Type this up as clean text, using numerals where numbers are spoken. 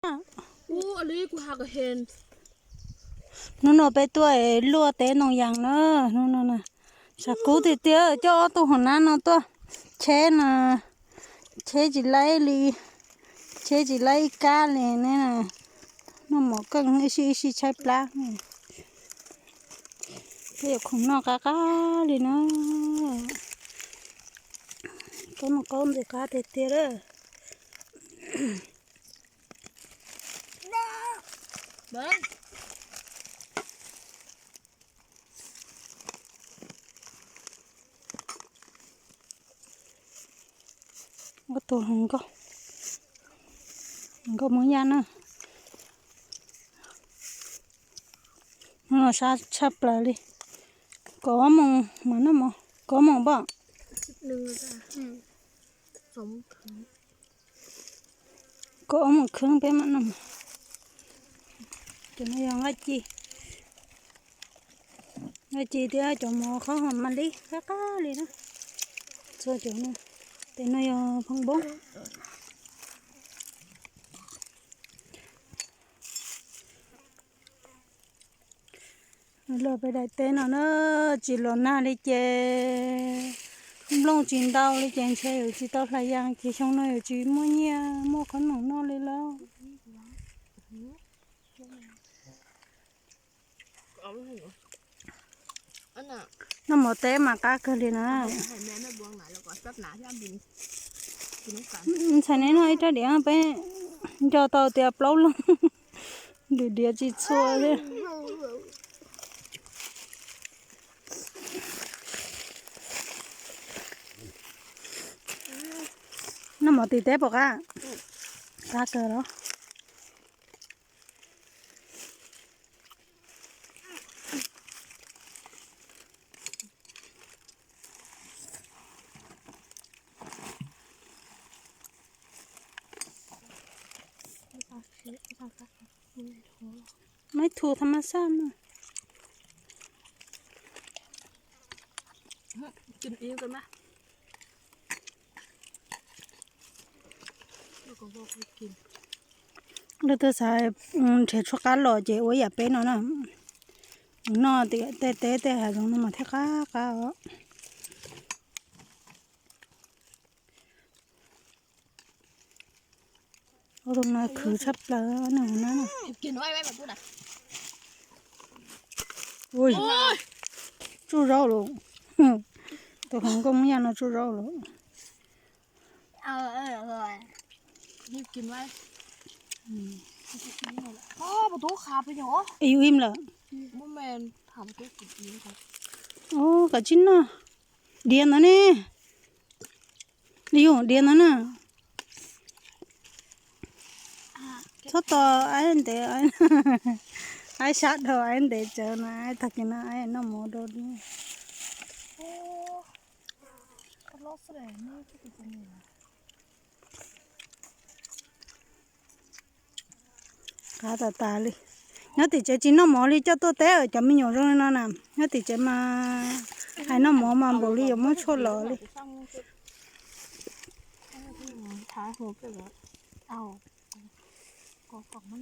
อันนี้กูหากระเห็นนู่นไปตัวลัวเต้นองอย่างเนอะนู่นน่ะสักกูติเตี้ยเจ้าตัวหัวนั้นเนาะตัวเช่น่ะเช่จีไลลีเช่จีไลกาเลยเนี่ยน่ะน้องหมอก็อีใช้ปลาเดี๋ยวคงนอกกาเลยเนาะก็มันก็มันจะกาเตี้ยเลยเบิ้งก็ตัวหงก็มือยานะnó sát chắp lại đi có mong mà nó mà có mong bao 1จ้ะสมถึง có mong khương bé mà nó cho nó yang ngay chi thì ai cho mò khó hầm mà đi cá đi đó cho chỗ nó để nó phong bóng lỡไปđại tên nó chỉ lo na đi chơi không long chín đau đi chơi chơi chỉ tao lại yang chỉ trong nó chỉ mua nhia mua con nó lên lâu nó một té mà cá cơ liền àใช่เนี่ยน้อยจะเดี๋ยวไปจะต่อเตียบเล่าลงเดี๋ยวจีชัวเลยnó một tí té bọc á cá cơ đó mấy thua tham sao màกินเองกันไหมแล้วก็บอกให้กิน แล้วตัวสายเฉดช็อกโกแลตเจ๋ออย่าเป็นเนาะนอเตะหาตรงนั้นมาเท่าก้าตรงนั้นคือชับเลยหนึ่งนั่นน่ะ กินไว้แบบพูดอ่ะ อุ้ย猪肉了ตัวของก็ไม่ยังนะ猪肉了เลยรีบกินไว้ประตูขาไปเหรอ อายุอิ่มแล้ว บุ้มแมนถามตัวกินนี้ครับ โอ้กะจินน่ะเดียนนะเนี่ยอยู่เดียนนะน่ะชอบต่อไอ้เด็กไอ้ชัดเถอะไอ้เด็กเจอนะไอ้ทักกินนะไอ้น้ำหมูโดดนี่ โอ้ก็รอดแสดงนี่ก็เป็นคนนี้cá tà đi nhớ thì chơi chín nó mỏ đi cho tôi té ở chấm mình nhổ rồi nó nè nhớ thì chơi mà hay nó mỏ mà bổ đi mới chốt lọ đi ท้ายหัวไปแล้วเอาก็ของมัน